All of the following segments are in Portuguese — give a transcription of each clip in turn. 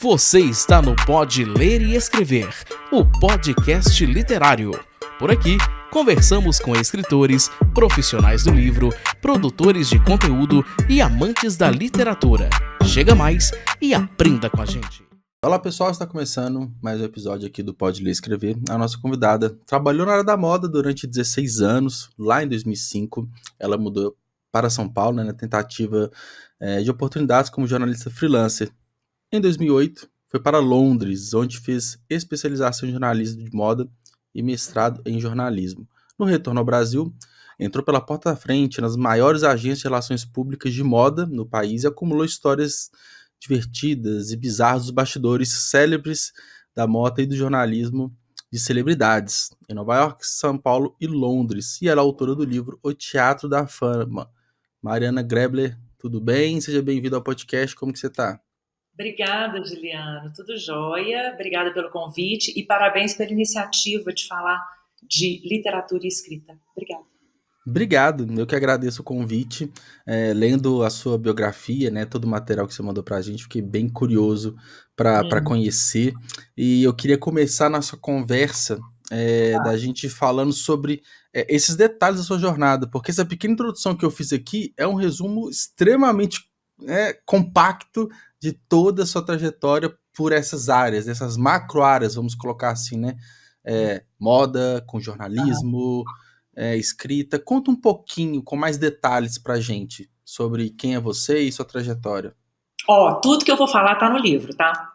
Você está no Pode Ler e Escrever, o podcast literário. Por aqui, conversamos com escritores, profissionais do livro, produtores de conteúdo e amantes da literatura. Chega mais e aprenda com a gente. Olá pessoal, está começando mais um episódio aqui do Pode Ler e Escrever. A nossa convidada trabalhou na área da moda durante 16 anos, lá em 2005. Ela mudou para São Paulo, na tentativa de oportunidades como jornalista freelancer. Em 2008, foi para Londres, onde fez especialização em jornalismo de moda e mestrado em jornalismo. No retorno ao Brasil, entrou pela porta da frente nas maiores agências de relações públicas de moda no país e acumulou histórias divertidas e bizarras dos bastidores célebres da moda e do jornalismo de celebridades, em Nova York, São Paulo e Londres. E ela é autora do livro O Teatro da Fama. Mariana Grebler, tudo bem? Seja bem-vinda ao podcast, como que você está? Obrigada, Juliano. Tudo jóia. Obrigada pelo convite e parabéns pela iniciativa de falar de literatura e escrita. Obrigada. Obrigado, eu que agradeço o convite. Lendo a sua biografia, né, todo o material que você mandou pra gente, fiquei bem curioso para conhecer. E eu queria começar nossa conversa da gente falando sobre esses detalhes da sua jornada, porque essa pequena introdução que eu fiz aqui é um resumo extremamente compacto de toda a sua trajetória por essas áreas, essas macro áreas, vamos colocar assim, né? Moda, com jornalismo, escrita. Conta um pouquinho, com mais detalhes pra gente, sobre quem é você e sua trajetória. Tudo que eu vou falar tá no livro, tá?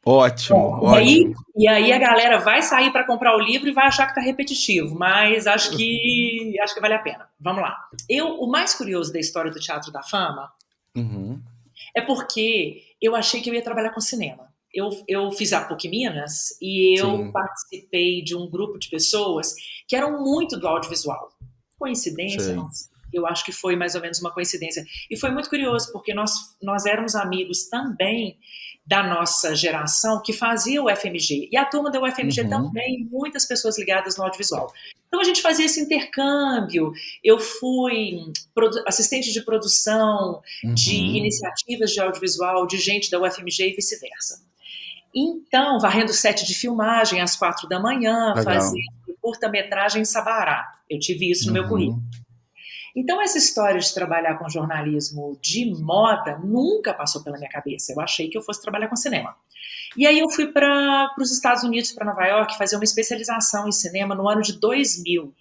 Ótimo, ótimo. E aí a galera vai sair para comprar o livro e vai achar que tá repetitivo, mas acho que vale a pena. Vamos lá. O mais curioso da história do Teatro da Fama é porque eu achei que eu ia trabalhar com cinema. Eu fiz a PUC Minas e eu participei de um grupo de pessoas que eram muito do audiovisual. Coincidência? Não sei. Eu acho que foi mais ou menos uma coincidência. E foi muito curioso, porque nós éramos amigos também da nossa geração que fazia o FMG. E a turma da UFMG também, muitas pessoas ligadas no audiovisual. Então a gente fazia esse intercâmbio. Eu fui assistente de produção de iniciativas de audiovisual de gente da UFMG e vice-versa. Então, varrendo set de filmagem às 4 da manhã, fazendo curta-metragem em Sabará. Eu tive isso no meu currículo. Então, essa história de trabalhar com jornalismo de moda nunca passou pela minha cabeça. Eu achei que eu fosse trabalhar com cinema. E aí eu fui para os Estados Unidos, para Nova York, fazer uma especialização em cinema no ano de 2000.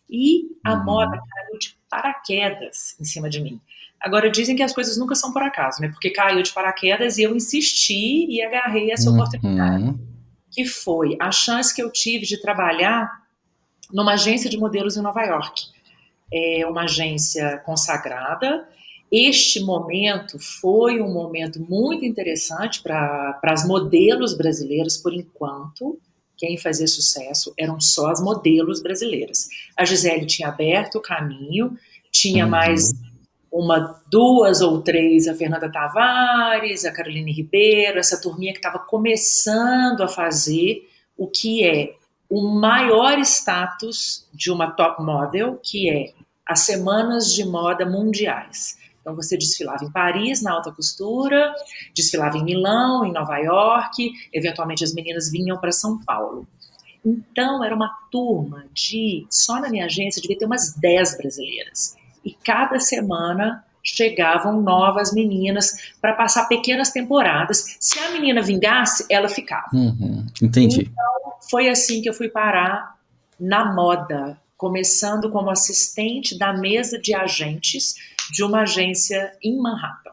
E a moda caiu de paraquedas em cima de mim. Agora, dizem que as coisas nunca são por acaso, né? Porque caiu de paraquedas e eu insisti e agarrei essa oportunidade. Que foi a chance que eu tive de trabalhar numa agência de modelos em Nova York. É uma agência consagrada. Este momento foi um momento muito interessante para as modelos brasileiras, por enquanto. Quem fazia sucesso eram só as modelos brasileiras. A Gisele tinha aberto o caminho, tinha mais duas ou três, a Fernanda Tavares, a Caroline Ribeiro, essa turminha que estava começando a fazer o que é o maior status de uma top model, que é as semanas de moda mundiais. Então você desfilava em Paris, na alta costura, desfilava em Milão, em Nova York, eventualmente as meninas vinham para São Paulo. Então era uma turma só na minha agência devia ter umas 10 brasileiras. E cada semana chegavam novas meninas para passar pequenas temporadas. Se a menina vingasse, ela ficava. Entendi. Então foi assim que eu fui parar na moda, começando como assistente da mesa de agentes de uma agência em Manhattan.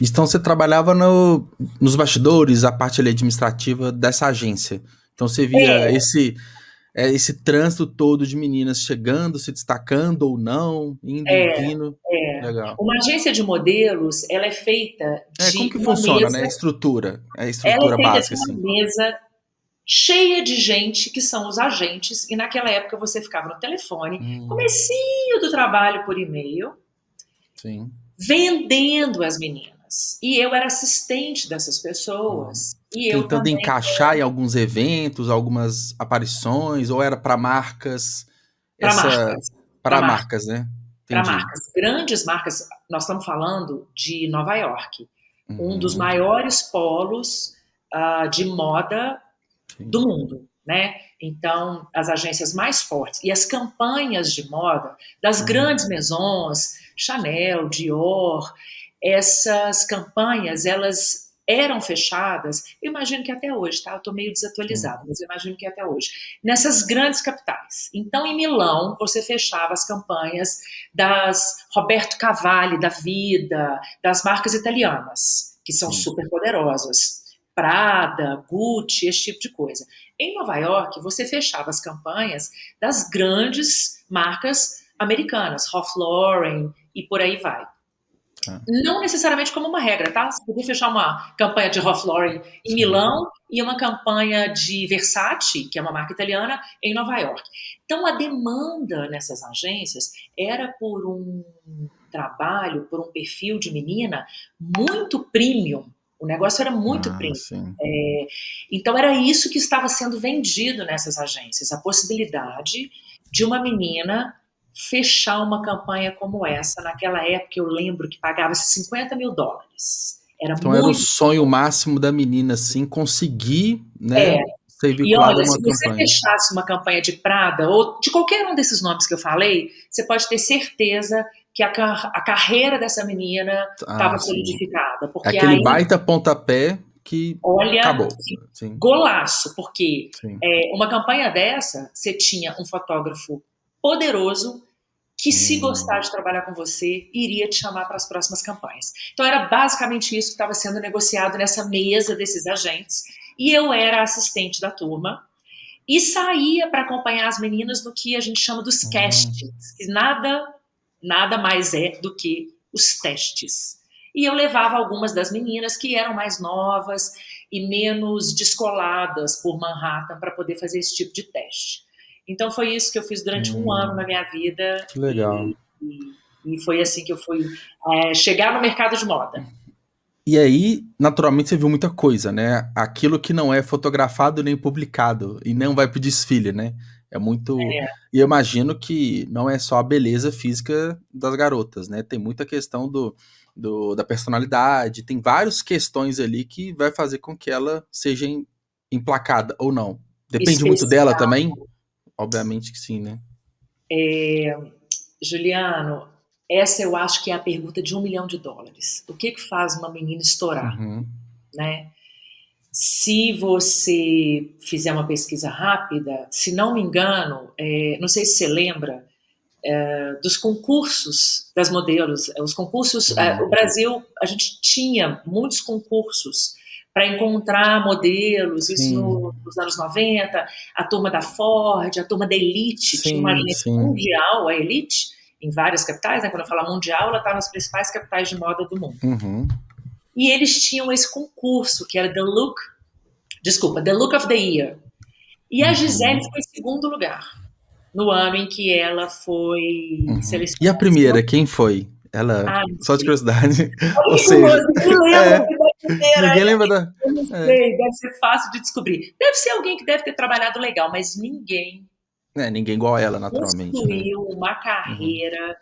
Então você trabalhava nos bastidores, a parte ali administrativa dessa agência. Então você via esse trânsito todo de meninas chegando, se destacando ou não, indo e vindo. Legal. Uma agência de modelos, ela é feita de como que uma funciona, mesa, né? A estrutura ela é feita básica, de uma assim. mesa cheia de gente que são os agentes, e naquela época você ficava no telefone, comecinho do trabalho por e-mail, vendendo as meninas. E eu era assistente dessas pessoas. E eu tentando encaixar em alguns eventos, algumas aparições, ou era para marcas? Para marcas, né? Para marcas, grandes marcas. Nós estamos falando de Nova York. um dos maiores polos de moda do mundo, né? Então, as agências mais fortes e as campanhas de moda das grandes maisons, Chanel, Dior, essas campanhas, elas eram fechadas, eu imagino que até hoje, tá? Eu estou meio desatualizada, mas eu imagino que até hoje, nessas grandes capitais. Então, em Milão, você fechava as campanhas das Roberto Cavalli da vida, das marcas italianas, que são super poderosas, Prada, Gucci, esse tipo de coisa. Em Nova York, você fechava as campanhas das grandes marcas americanas, Ralph Lauren e por aí vai. Não necessariamente como uma regra, tá? Você podia fechar uma campanha de Ralph Lauren em Milão e uma campanha de Versace, que é uma marca italiana, em Nova York. Então, a demanda nessas agências era por um trabalho, por um perfil de menina muito premium. O negócio era muito premium. Então, era isso que estava sendo vendido nessas agências, a possibilidade de uma menina fechar uma campanha como essa. Naquela época, eu lembro que pagava-se $50 mil. Então era o sonho máximo da menina, assim, conseguir, né, ser vinculada a uma campanha. Se você fechasse uma campanha de Prada, ou de qualquer um desses nomes que eu falei, você pode ter certeza que a carreira dessa menina estava solidificada. Porque aquele baita pontapé que acabou. Golaço, porque uma campanha dessa, você tinha um fotógrafo poderoso que, se gostar de trabalhar com você, iria te chamar para as próximas campanhas. Então era basicamente isso que estava sendo negociado nessa mesa desses agentes, e eu era assistente da turma e saía para acompanhar as meninas no que a gente chama dos castings, que nada mais é do que os testes. E eu levava algumas das meninas que eram mais novas e menos descoladas por Manhattan para poder fazer esse tipo de teste. Então foi isso que eu fiz durante um ano na minha vida. Que legal. E foi assim que eu fui chegar no mercado de moda. E aí, naturalmente, você viu muita coisa, né? Aquilo que não é fotografado nem publicado e não vai pro desfile, né? É muito... E eu imagino que não é só a beleza física das garotas, né? Tem muita questão da personalidade, tem várias questões ali que vai fazer com que ela seja emplacada ou não. Depende muito dela também? Obviamente que sim, né? Juliano, essa eu acho que é a pergunta de $1 milhão. O que faz uma menina estourar? Né? Se você fizer uma pesquisa rápida, se não me engano, não sei se você lembra, dos concursos das modelos, os concursos, o Brasil, a gente tinha muitos concursos para encontrar modelos, isso nos anos 90, a turma da Ford, a turma da Elite, tinha uma agência mundial, a Elite, em várias capitais, né? Quando eu falo mundial, ela está nas principais capitais de moda do mundo. E eles tinham esse concurso, que era The Look of the Year. E a Gisele foi em segundo lugar, no ano em que ela foi selecionada. E a primeira, quem foi? Ela, só de curiosidade. Ou seja, ninguém lembra da... Eu não sei, deve ser fácil de descobrir. Deve ser alguém que deve ter trabalhado legal, mas ninguém... ninguém igual a ela, naturalmente. Construiu uma carreira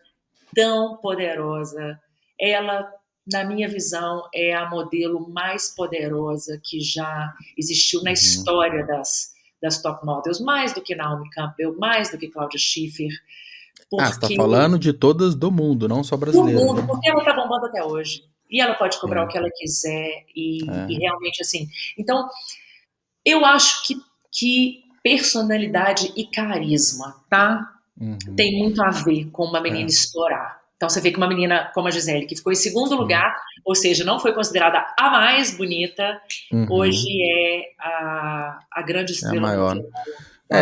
tão poderosa. Ela, na minha visão, é a modelo mais poderosa que já existiu na história das top models, mais do que Naomi Campbell, mais do que Claudia Schiffer. Você está falando de todas do mundo, não só brasileira. Do mundo, porque ela está bombando até hoje. E ela pode cobrar o que ela quiser. E realmente, assim... Então, eu acho que personalidade e carisma, tá? Tem muito a ver com uma menina estourar. Então, você vê que uma menina como a Gisele, que ficou em segundo lugar, ou seja, não foi considerada a mais bonita, hoje é a grande estrela. É a maior.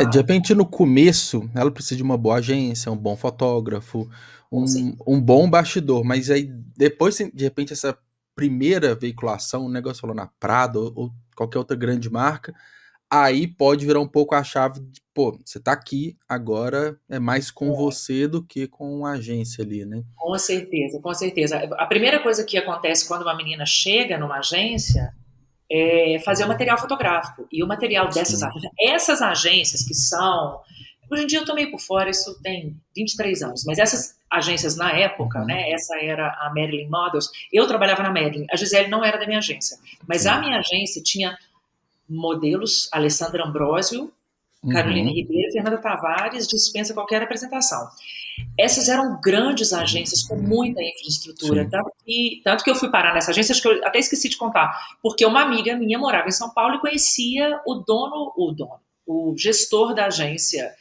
De repente, no começo, ela precisa de uma boa agência, um bom fotógrafo, um bom bastidor, mas aí depois, de repente, essa primeira veiculação, o negócio falou na Prada ou qualquer outra grande marca, aí pode virar um pouco a chave de, você tá aqui, agora é mais com você do que com a agência ali, né? Com certeza, com certeza. A primeira coisa que acontece quando uma menina chega numa agência é fazer o material fotográfico. E o material essas agências que são... Hoje em dia eu tô meio por fora, isso tem 23 anos, mas essas agências na época, né? Essa era a Marilyn Models. Eu trabalhava na Marilyn. A Gisele não era da minha agência. Mas a minha agência tinha modelos, Alessandra Ambrosio, Carolina Ribeiro, Fernanda Tavares, dispensa qualquer apresentação. Essas eram grandes agências com muita infraestrutura, tanto que eu fui parar nessa agência, acho que eu até esqueci de contar, porque uma amiga minha morava em São Paulo e conhecia o gestor da agência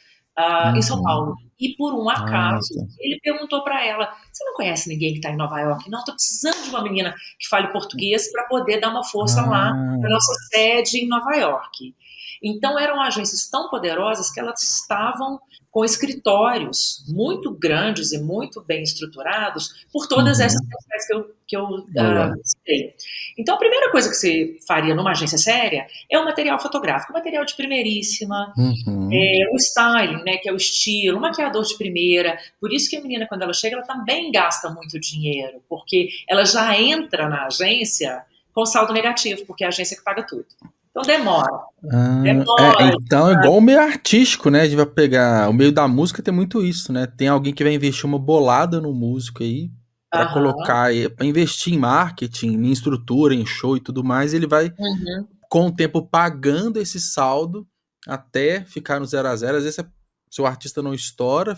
em São Paulo. E por um acaso, ele perguntou para ela, você não conhece ninguém que está em Nova York? Não, estou precisando de uma menina que fale português para poder dar uma força lá na nossa sede em Nova York. Então, eram agências tão poderosas que elas estavam com escritórios muito grandes e muito bem estruturados por todas essas questões que eu citei. Então, a primeira coisa que você faria numa agência séria é o material fotográfico, material de primeiríssima, o styling, né, que é o estilo, o maquiador de primeira. Por isso que a menina, quando ela chega, ela também gasta muito dinheiro, porque ela já entra na agência com saldo negativo, porque é a agência que paga tudo. Então demora. Então é igual o meio artístico, né? A gente vai pegar. O meio da música tem muito isso, né? Tem alguém que vai investir uma bolada no músico aí pra colocar, pra investir em marketing, em estrutura, em show e tudo mais. Ele vai, com o tempo, pagando esse saldo até ficar no 0 a 0. Às vezes, se o artista não estoura,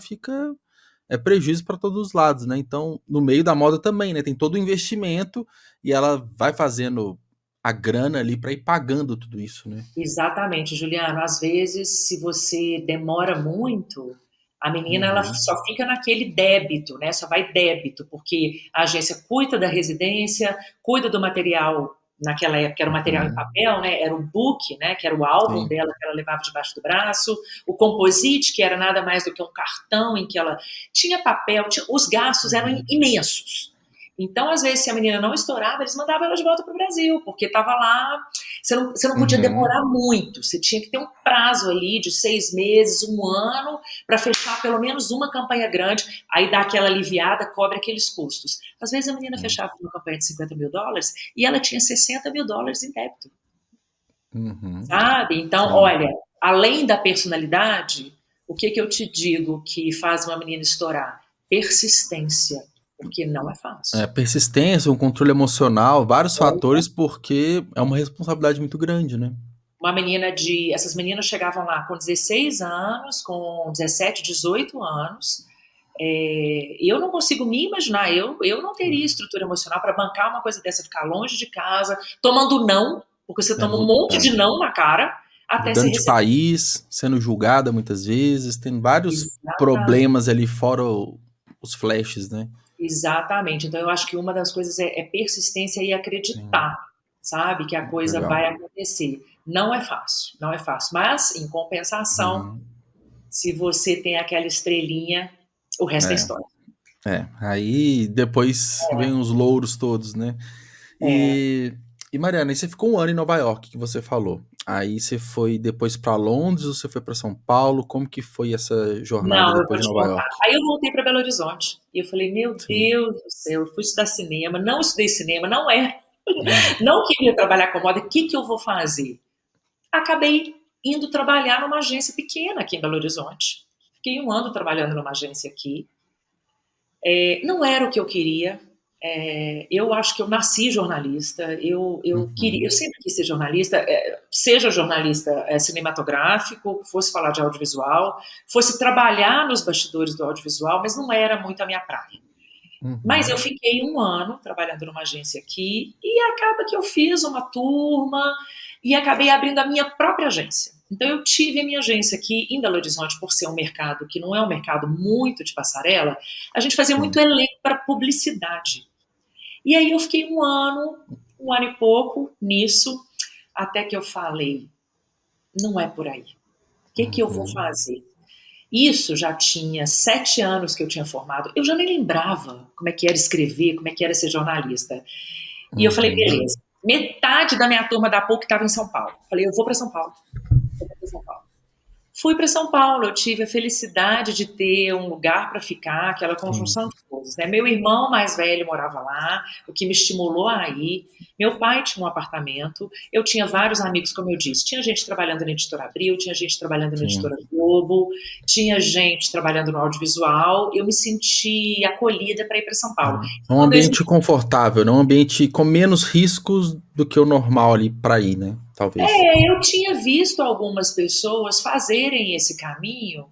é prejuízo para todos os lados, né? Então, no meio da moda também, né? Tem todo o investimento e ela vai fazendo a grana ali para ir pagando tudo isso, né? Exatamente, Juliano. Às vezes, se você demora muito, a menina ela só fica naquele débito, né? Só vai débito, porque a agência cuida da residência, cuida do material, naquela época era o material em papel, né? Era o book, né? Que era o álbum dela que ela levava debaixo do braço, o composite, que era nada mais do que um cartão em que ela tinha papel, os gastos eram imensos. Então, às vezes, se a menina não estourava, eles mandavam ela de volta para o Brasil, porque estava lá, você não podia demorar muito, você tinha que ter um prazo ali de 6 meses, 1 ano, para fechar pelo menos uma campanha grande, aí dá aquela aliviada, cobre aqueles custos. Às vezes a menina fechava uma campanha de $50 mil e ela tinha $60 mil em débito. Sabe? Então, olha, além da personalidade, o que eu te digo que faz uma menina estourar? Persistência. Porque não é fácil. Persistência, um controle emocional, vários fatores, porque é uma responsabilidade muito grande, né? Essas meninas chegavam lá com 16 anos, com 17, 18 anos. Eu não consigo me imaginar, eu não teria estrutura emocional para bancar uma coisa dessa, ficar longe de casa, tomando não, porque você toma um monte de não na cara, até mudando de país, sendo julgada muitas vezes, tem vários problemas ali fora os flashes, né? Exatamente. Então, eu acho que uma das coisas é persistência e acreditar, sabe? Que a coisa vai acontecer. Não é fácil, não é fácil. Mas, em compensação, se você tem aquela estrelinha, o resto é história. Aí depois vem os louros todos, né? E Mariana, aí você ficou 1 ano em Nova York, que você falou. Aí você foi depois para Londres ou você foi para São Paulo? Como que foi essa jornada depois de Nova York? Aí eu voltei para Belo Horizonte. E eu falei, meu Deus do céu, eu fui estudar cinema, não estudei cinema, não queria trabalhar com moda, o que eu vou fazer? Acabei indo trabalhar numa agência pequena aqui em Belo Horizonte. Fiquei 1 ano trabalhando numa agência aqui. Não era o que eu queria. Eu acho que eu nasci jornalista, eu sempre quis ser jornalista, seja jornalista cinematográfico, fosse falar de audiovisual, fosse trabalhar nos bastidores do audiovisual, mas não era muito a minha praia. Mas eu fiquei 1 ano trabalhando numa agência aqui e acaba que eu fiz uma turma e acabei abrindo a minha própria agência. Então eu tive a minha agência aqui em Belo Horizonte, por ser um mercado que não é um mercado muito de passarela, a gente fazia muito elenco para publicidade. E aí eu fiquei 1 ano e pouco nisso, até que eu falei, não é por aí. O que eu vou fazer? Isso já tinha 7 anos que eu tinha formado, eu já nem lembrava como é que era escrever, como é que era ser jornalista. E eu falei, beleza, metade da minha turma da PUC estava em São Paulo. Falei, eu vou para São Paulo. Fui para São Paulo, eu tive a felicidade de ter um lugar para ficar, aquela conjunção de coisas, né? Meu irmão mais velho morava lá, o que me estimulou a ir. Meu pai tinha um apartamento, eu tinha vários amigos, como eu disse. Tinha gente trabalhando na Editora Abril, tinha gente trabalhando na Editora Globo, tinha gente trabalhando no audiovisual. Eu me senti acolhida para ir para São Paulo. Um ambiente confortável, né? Um ambiente com menos riscos do que o normal ali para ir, né? Talvez. Eu tinha visto algumas pessoas fazerem esse caminho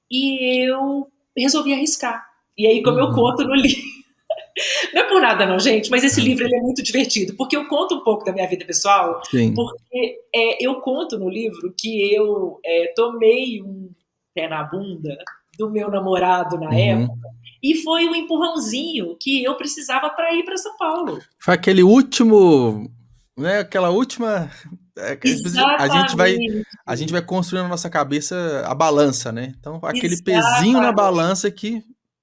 e eu resolvi arriscar. E aí, como eu conto no livro, não é por nada não, gente, mas esse livro ele é muito divertido, porque eu conto um pouco da minha vida pessoal, porque eu conto no livro que eu tomei um pé na bunda do meu namorado na época, e foi um empurrãozinho que eu precisava para ir para São Paulo. Foi aquele último, né? Aquela última. A gente vai construindo na nossa cabeça a balança, né? Então, aquele pezinho na balança que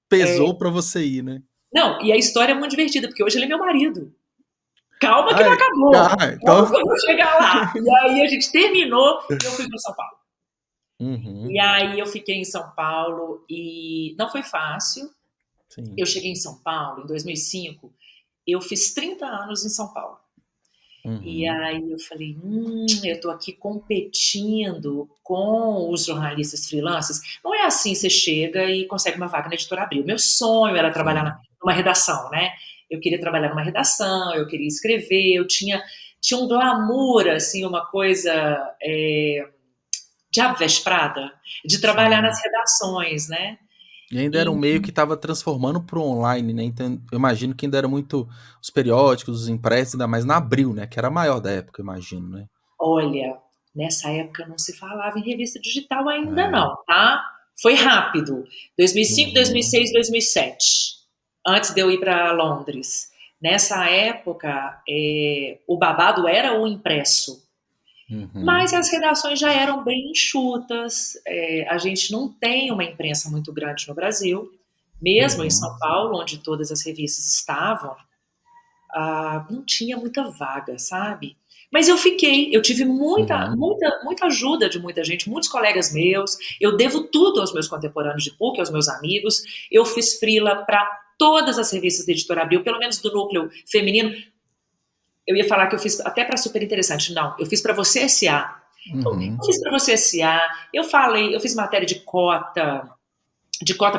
pesou para você ir, né? Não, e a história é muito divertida, porque hoje ele é meu marido. Calma que não acabou. Então... Vamos chegar lá. E aí a gente terminou e eu fui para São Paulo. E aí eu fiquei em São Paulo e não foi fácil. Sim. Eu cheguei em São Paulo em 2005, eu fiz 30 anos em São Paulo. E aí eu falei, eu tô aqui competindo com os jornalistas freelancers. Não é assim, você chega e consegue uma vaga na Editora Abril. Meu sonho era trabalhar numa redação, né? Eu queria trabalhar numa redação, eu queria escrever, eu tinha um glamour, assim, uma coisa Diabo Veste Prada, de trabalhar nas redações, né? E ainda era um meio que estava transformando para o online, né? Então, eu imagino que ainda era muito os periódicos, os impressos, ainda mais na Abril, né? Que era a maior da época, eu imagino, né? Olha, nessa época não se falava em revista digital ainda não, tá? Foi rápido. 2005, 2006, 2007. Antes de eu ir para Londres. Nessa época, o babado era o impresso. Mas as redações já eram bem enxutas, a gente não tem uma imprensa muito grande no Brasil, mesmo em São Paulo, onde todas as revistas estavam, não tinha muita vaga, sabe? Mas eu tive muita ajuda de muita gente, muitos colegas meus, eu devo tudo aos meus contemporâneos de PUC, aos meus amigos, eu fiz freela para todas as revistas da Editora Abril, pelo menos do núcleo feminino. Eu ia falar que eu fiz até para Super Interessante. Não, eu fiz para Você S.A. Então, eu fiz para Você S.A. Eu fiz matéria de cota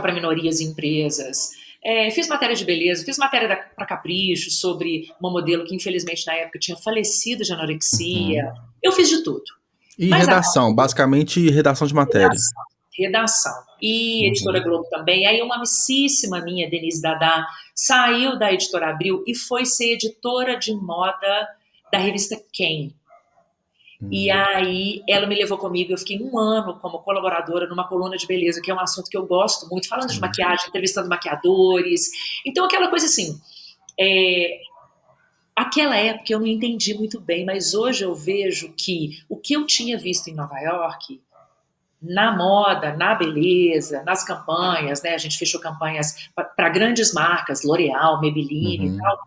para minorias e empresas. Fiz matéria de beleza, fiz matéria para Capricho sobre uma modelo que infelizmente na época tinha falecido de anorexia. Eu fiz de tudo. E mas redação, basicamente redação de matéria. Redação. E Editora Globo também. Aí uma amicíssima minha, Denise Dadá, saiu da Editora Abril e foi ser editora de moda da revista Quem. E aí ela me levou comigo, eu fiquei 1 ano como colaboradora numa coluna de beleza, que é um assunto que eu gosto muito, falando de maquiagem, entrevistando maquiadores. Então aquela coisa assim, aquela época eu não entendi muito bem, mas hoje eu vejo que o que eu tinha visto em Nova York, na moda, na beleza, nas campanhas, né? A gente fechou campanhas para grandes marcas, L'Oréal, Maybelline e tal.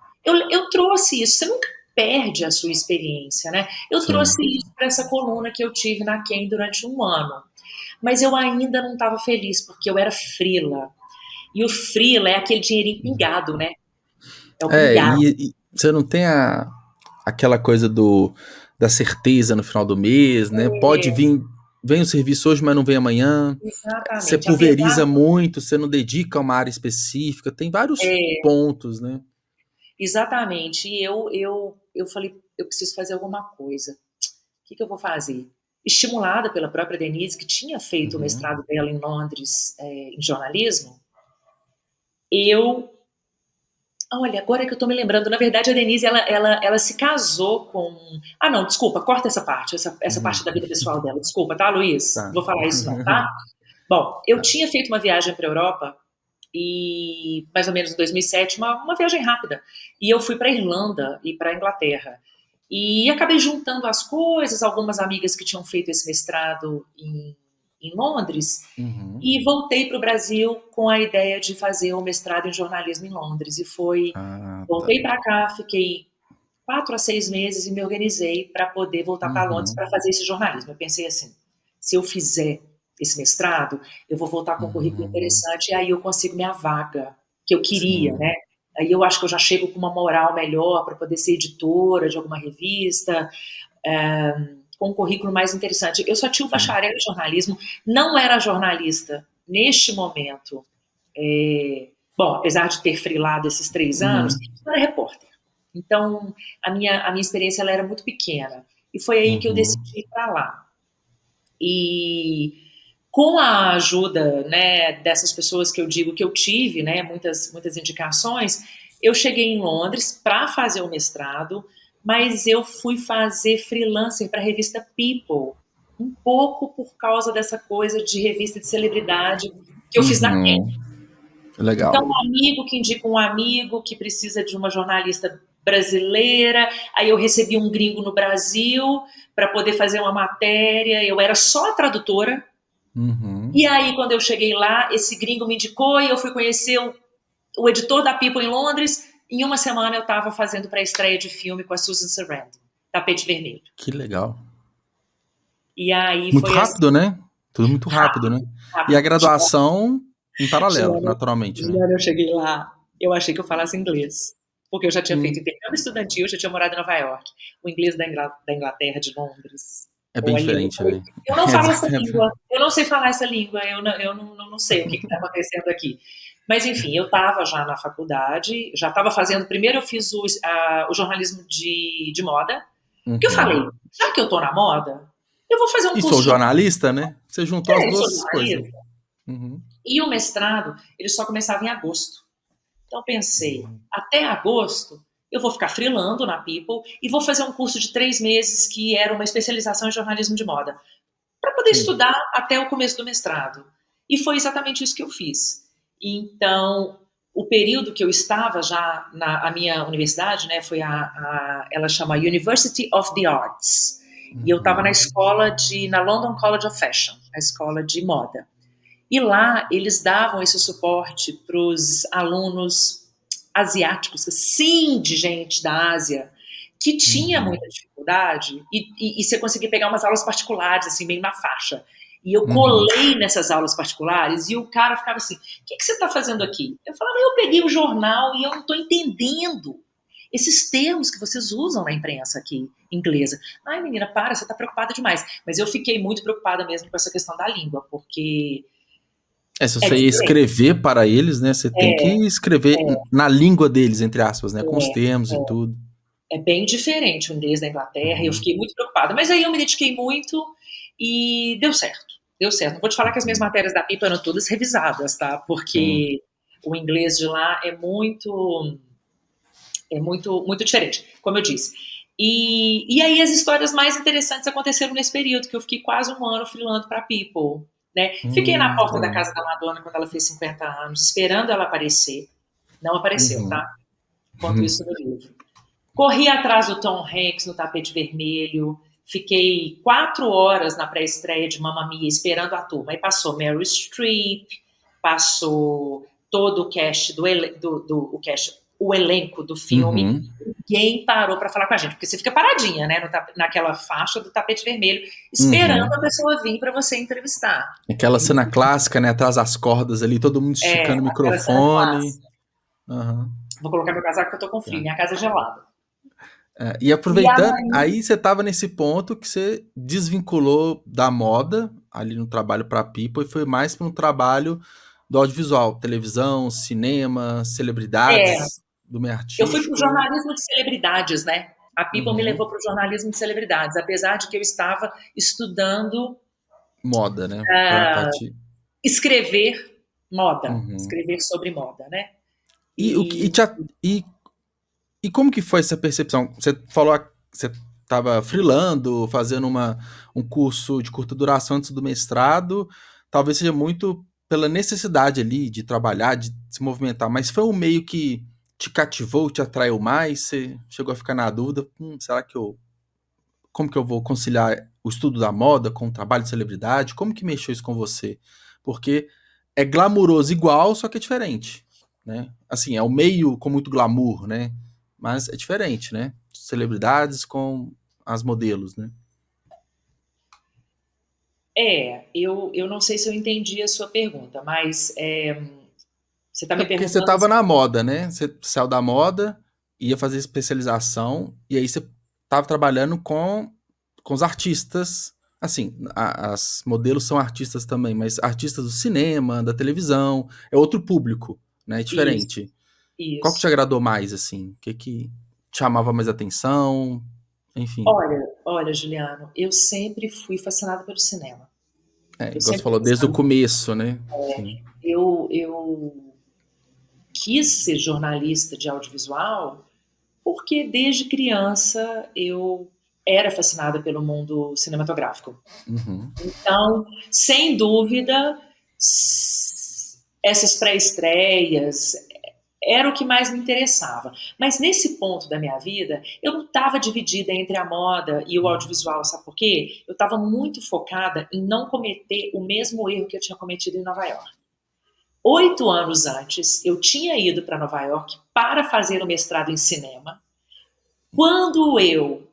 Eu trouxe isso, você nunca perde a sua experiência, né? Eu trouxe isso para essa coluna que eu tive na Quem durante 1 ano. Mas eu ainda não estava feliz, porque eu era freela. E o freela é aquele dinheirinho pingado, né? É o pingado. E você não tem aquela coisa da certeza no final do mês, né? Pode vir... Vem o serviço hoje, mas não vem amanhã. Exatamente. Você pulveriza muito, você não dedica a uma área específica. Tem vários pontos, né? Exatamente. E eu falei, eu preciso fazer alguma coisa. O que eu vou fazer? Estimulada pela própria Denise, que tinha feito o mestrado dela em Londres, em jornalismo, olha, agora que eu tô me lembrando, na verdade a Denise, ela se casou com... Ah, não, desculpa, corta essa parte, essa parte da vida pessoal dela. Desculpa, tá, Luiz? Não vou falar isso não, tá? Bom, eu tinha feito uma viagem para a Europa, e mais ou menos em 2007, uma viagem rápida. E eu fui para Irlanda e para Inglaterra. E acabei juntando as coisas, algumas amigas que tinham feito esse mestrado em Londres, e voltei para o Brasil com a ideia de fazer o mestrado em jornalismo em Londres. E voltei para cá, fiquei 4 a 6 meses e me organizei para poder voltar para Londres para fazer esse jornalismo. Eu pensei assim, se eu fizer esse mestrado, eu vou voltar com um currículo interessante, e aí eu consigo minha vaga, que eu queria, Sim. né? Aí eu acho que eu já chego com uma moral melhor para poder ser editora de alguma revista, com um currículo mais interessante. Eu só tinha o bacharel em jornalismo, não era jornalista neste momento. Bom, apesar de ter freelado esses 3 anos, eu era repórter. Então, a minha experiência ela era muito pequena. E foi aí que eu decidi ir para lá. E com a ajuda, né, dessas pessoas que eu digo que eu tive, né, muitas indicações, eu cheguei em Londres para fazer o mestrado, mas eu fui fazer freelancer para a revista People, um pouco por causa dessa coisa de revista de celebridade que eu fiz na Quênia. Legal. Então, um amigo que indica um amigo que precisa de uma jornalista brasileira, aí eu recebi um gringo no Brasil para poder fazer uma matéria, eu era só a tradutora, e aí quando eu cheguei lá, esse gringo me indicou e eu fui conhecer o editor da People em Londres, em uma semana eu estava fazendo pré-estreia de filme com a Susan Sarandon, Tapete Vermelho. Que legal. E aí muito foi rápido, assim, né? Tudo muito rápido, né? E a graduação em paralelo, naturalmente, né? Quando eu cheguei lá, eu achei que eu falasse inglês. Porque eu já tinha feito intercâmbio estudantil, já tinha morado em Nova York. O inglês da Inglaterra, de Londres. É bem diferente, né? Eu não falo essa língua. Eu não sei falar essa língua. Eu não sei o que está acontecendo aqui. Mas, enfim, eu estava já na faculdade, já estava fazendo. Primeiro, eu fiz o jornalismo de moda. Que eu falei, já que eu estou na moda, eu vou fazer um curso. E sou jornalista, né? Você juntou as duas coisas. E o mestrado, ele só começava em agosto. Então pensei, até agosto eu vou ficar freelando na People e vou fazer um curso de 3 meses que era uma especialização em jornalismo de moda, para poder estudar até o começo do mestrado. E foi exatamente isso que eu fiz. Então, o período que eu estava já a minha universidade, né, foi ela chama University of the Arts. E eu estava na London College of Fashion, a escola de moda. E lá eles davam esse suporte para os alunos asiáticos, sim, de gente da Ásia, que tinha muita dificuldade e você conseguia pegar umas aulas particulares, assim, bem na faixa. E eu colei nessas aulas particulares e o cara ficava assim, o que você está fazendo aqui? Eu falava, eu peguei o jornal e eu não estou entendendo esses termos que vocês usam na imprensa aqui, inglesa. Ai, menina, para, você está preocupada demais. Mas eu fiquei muito preocupada mesmo com essa questão da língua, porque... se você ia escrever para eles, né? Você tem que escrever na língua deles, entre aspas, né? Com os termos e tudo. É bem diferente o inglês da Inglaterra, e eu fiquei muito preocupada. Mas aí eu me dediquei muito e deu certo. Deu certo. Não vou te falar que as minhas matérias da Pipa eram todas revisadas, tá? Porque o inglês de lá é muito diferente, como eu disse. E aí as histórias mais interessantes aconteceram nesse período, que eu fiquei quase um ano freelando para People. Né? Fiquei na porta da casa da Madonna quando ela fez 50 anos, esperando ela aparecer. Não apareceu, tá? Conto isso no livro. Corri atrás do Tom Hanks no Tapete Vermelho. Fiquei 4 horas na pré-estreia de Mamma Mia esperando a turma. Aí passou Meryl Streep, passou todo o cast o elenco do filme. Ninguém parou para falar com a gente, porque você fica paradinha, né, naquela faixa do tapete vermelho, esperando a pessoa vir para você entrevistar. Aquela cena clássica, né, atrás das cordas ali, todo mundo esticando o microfone. Vou colocar meu casaco que eu tô com frio, minha casa é gelada. E aproveitando, aí você estava nesse ponto que você desvinculou da moda, ali no trabalho para a People, e foi mais para um trabalho do audiovisual, televisão, cinema, celebridades, do meio artístico. Eu fui para o jornalismo de celebridades, né? A People me levou para o jornalismo de celebridades, apesar de que eu estava estudando... moda, né? Escrever moda, escrever sobre moda, né? E como que foi essa percepção? Você falou que você estava freelando, fazendo um curso de curta duração antes do mestrado, talvez seja muito pela necessidade ali de trabalhar, de se movimentar, mas foi um meio que te cativou, te atraiu mais? Você chegou a ficar na dúvida, como que eu vou conciliar o estudo da moda com o trabalho de celebridade? Como que mexeu isso com você? Porque é glamuroso igual, só que é diferente, né? Assim, é um meio com muito glamour, né? Mas é diferente, né? Celebridades com as modelos, né? Eu não sei se eu entendi a sua pergunta, mas você está me Porque perguntando... você estava na moda, né? Você saiu da moda, ia fazer especialização, e aí você estava trabalhando com os artistas. Assim, as modelos são artistas também, mas artistas do cinema, da televisão, é outro público, né? É Isso, diferente. Qual que te isso. agradou mais, assim? O que te chamava mais atenção? Enfim. Olha, Juliano, eu sempre fui fascinada pelo cinema. Eu Igual você sempre fui falou, desde o fascinada. começo, né? Sim. Eu quis ser jornalista de audiovisual porque desde criança eu era fascinada pelo mundo cinematográfico. Uhum. Então, sem dúvida, essas pré-estreias era o que mais me interessava. Mas nesse ponto da minha vida, eu não estava dividida entre a moda e o audiovisual, sabe por quê? Eu estava muito focada em não cometer o mesmo erro que eu tinha cometido em Nova York. 8 anos antes, eu tinha ido para Nova York para fazer o mestrado em cinema. Quando eu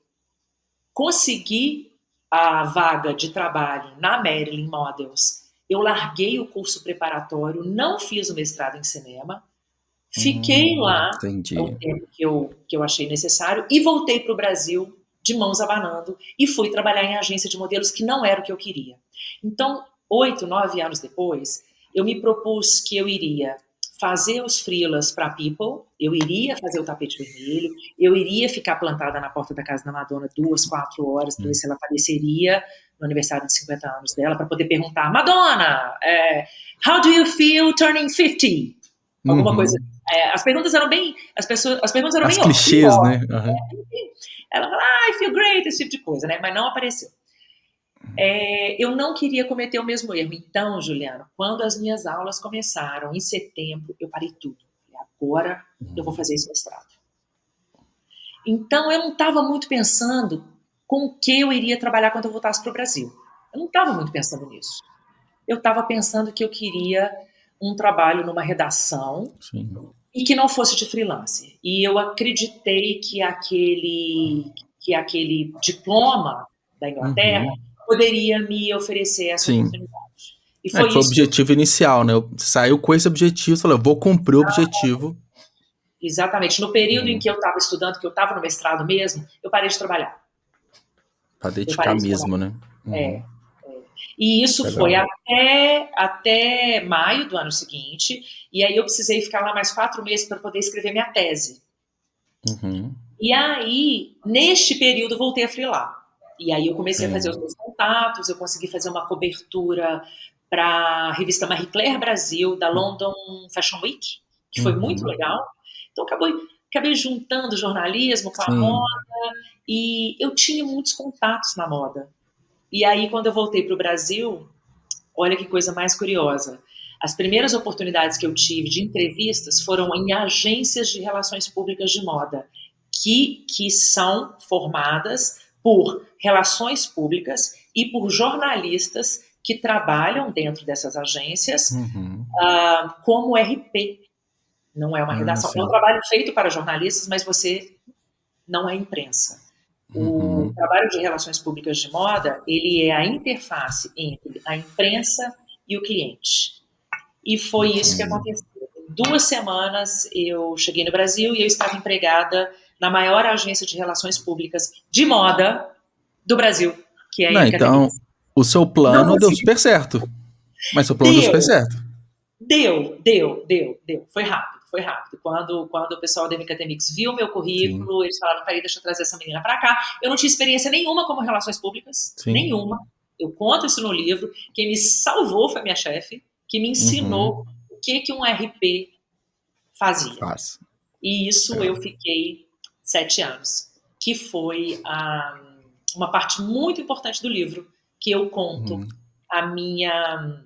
consegui a vaga de trabalho na Marilyn Models, eu larguei o curso preparatório, não fiz o mestrado em cinema, fiquei lá o Entendi. tempo que eu achei necessário e voltei para o Brasil de mãos abanando e fui trabalhar em agência de modelos, que não era o que eu queria. Então, 8, 9 anos depois, eu me propus que eu iria fazer os freelas para People, eu iria fazer o tapete vermelho, eu iria ficar plantada na porta da casa da Madonna 2, 4 horas para ver se ela apareceria no aniversário de 50 anos dela, para poder perguntar: Madonna, how do you feel turning 50? Alguma coisa. As perguntas eram bem. As perguntas eram As bem clichês, ó. né? Uhum. Ela fala, I feel great, esse tipo de coisa, né? Mas não apareceu. Eu não queria cometer o mesmo erro. Então, Juliano, quando as minhas aulas começaram em setembro, eu parei tudo. Agora eu vou fazer esse mestrado. Então, eu não estava muito pensando com o que eu iria trabalhar quando eu voltasse para o Brasil. Eu não estava muito pensando nisso. Eu estava pensando que eu queria um trabalho numa redação. Sim. E que não fosse de freelance. E eu acreditei que aquele diploma da Inglaterra poderia me oferecer essa oportunidade. E foi foi o isso. objetivo inicial, né? Saiu com esse objetivo, falou, vou cumprir o objetivo. Exatamente. No período em que eu estava estudando, que eu estava no mestrado mesmo, eu parei de trabalhar. Para dedicar mesmo, né? E isso Legal. foi até maio do ano seguinte, e aí eu precisei ficar lá mais 4 meses para poder escrever minha tese. E aí, neste período, voltei a freelar. E aí eu comecei a fazer os meus contatos, eu consegui fazer uma cobertura para a revista Marie Claire Brasil, da London Fashion Week, que foi muito legal. Então, acabei juntando jornalismo com a moda, e eu tinha muitos contatos na moda. E aí, quando eu voltei para o Brasil, olha que coisa mais curiosa. As primeiras oportunidades que eu tive de entrevistas foram em agências de relações públicas de moda, que são formadas por relações públicas e por jornalistas que trabalham dentro dessas agências como RP. Não é uma redação. É um trabalho feito para jornalistas, mas você não é imprensa. O trabalho de relações públicas de moda, ele é a interface entre a imprensa e o cliente. E foi isso que aconteceu. Em 2 semanas eu cheguei no Brasil e eu estava empregada na maior agência de relações públicas de moda do Brasil, que é a Então, o seu plano deu super certo. Mas seu plano deu super certo. Deu. Foi rápido. Quando o pessoal da Emicatemix viu meu currículo, eles falaram, peraí, deixa eu trazer essa menina para cá. Eu não tinha experiência nenhuma como relações públicas, nenhuma. Eu conto isso no livro. Quem me salvou foi minha chefe, que me ensinou o que um RP fazia. E isso eu fiquei 7 anos, que foi uma parte muito importante do livro, que eu conto a minha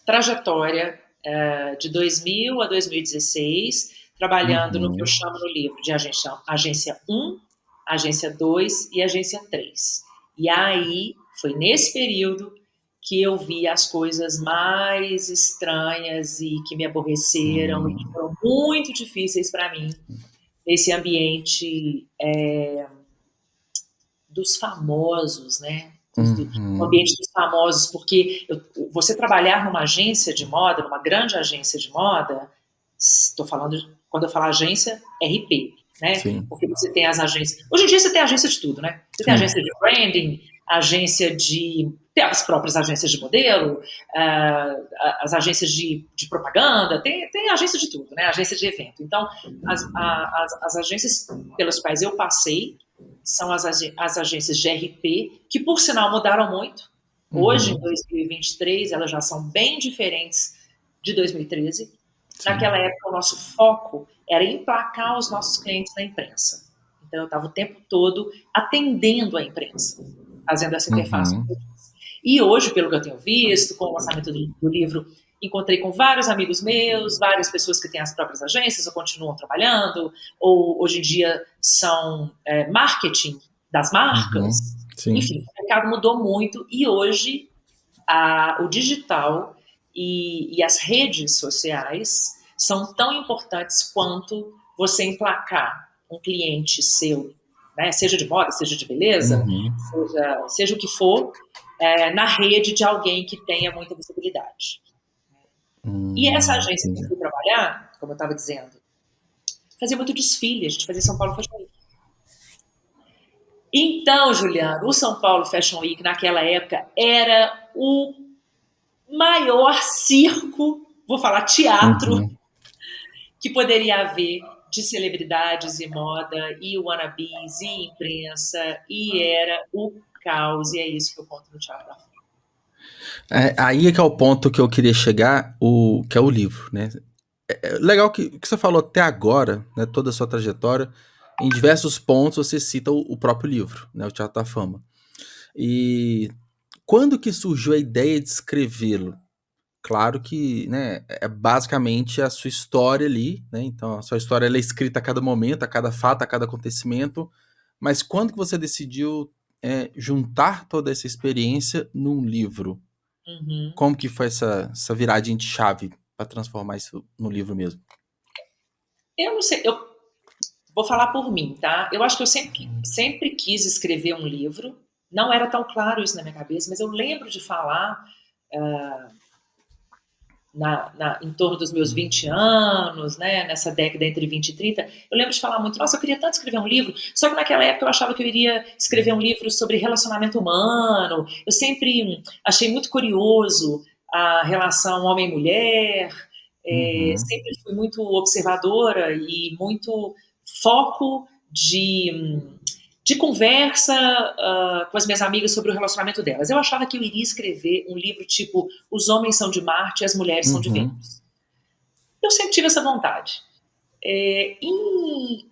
trajetória de 2000 a 2016, trabalhando no que eu chamo no livro de agência 1, agência 2 e agência 3. E aí, foi nesse período que eu vi as coisas mais estranhas e que me aborreceram e que foram muito difíceis para mim, nesse ambiente dos famosos, né? no ambiente dos famosos, porque você trabalhar numa agência de moda, numa grande agência de moda, estou falando, quando eu falo agência, RP, né? Sim. Porque você tem as agências... Hoje em dia você tem agência de tudo, né? Você tem agência de branding, agência de... Tem as próprias agências de modelo, as agências de propaganda, tem agência de tudo, né? Agência de evento. Então, as agências pelas quais eu passei são as agências de RP, que por sinal mudaram muito. Hoje, em 2023, elas já são bem diferentes de 2013. Sim. Naquela época, o nosso foco era emplacar os nossos clientes na imprensa. Então, eu estava o tempo todo atendendo a imprensa, fazendo essa interface. E hoje, pelo que eu tenho visto, com o lançamento do livro, encontrei com vários amigos meus, várias pessoas que têm as próprias agências ou continuam trabalhando, ou hoje em dia são marketing das marcas. Enfim, o mercado mudou muito e hoje o digital e as redes sociais são tão importantes quanto você emplacar um cliente seu, né, seja de moda, seja de beleza, seja o que for, na rede de alguém que tenha muita visibilidade. E essa agência que eu fui trabalhar, como eu estava dizendo, fazia muito desfile, a gente fazia São Paulo Fashion Week. Então, Juliano, o São Paulo Fashion Week naquela época era o maior circo, vou falar teatro, que poderia haver de celebridades e moda, e wannabes, e imprensa, e era o caos, e é isso que eu conto no Teatro da Fama. Aí é que é o ponto que eu queria chegar, que é o livro, né? Legal que você falou até agora, né, toda a sua trajetória, em diversos pontos você cita o próprio livro, né, o Teatro da Fama. E quando que surgiu a ideia de escrevê-lo? Claro que, né, é basicamente a sua história ali, né? Então a sua história ela é escrita a cada momento, a cada fato, a cada acontecimento. Mas quando que você decidiu juntar toda essa experiência num livro? Como que foi essa viradinha de chave para transformar isso no livro mesmo? Eu não sei, eu vou falar por mim, tá? Eu acho que eu sempre quis escrever um livro. Não era tão claro isso na minha cabeça, mas eu lembro de falar em torno dos meus 20 anos, né, nessa década entre 20 e 30, eu lembro de falar muito, nossa, eu queria tanto escrever um livro, só que naquela época eu achava que eu iria escrever um livro sobre relacionamento humano. Eu sempre achei muito curioso a relação homem-mulher, sempre fui muito observadora e muito foco de conversa com as minhas amigas sobre o relacionamento delas. Eu achava que eu iria escrever um livro tipo Os Homens São de Marte e as Mulheres São de Vênus. Eu sempre tive essa vontade.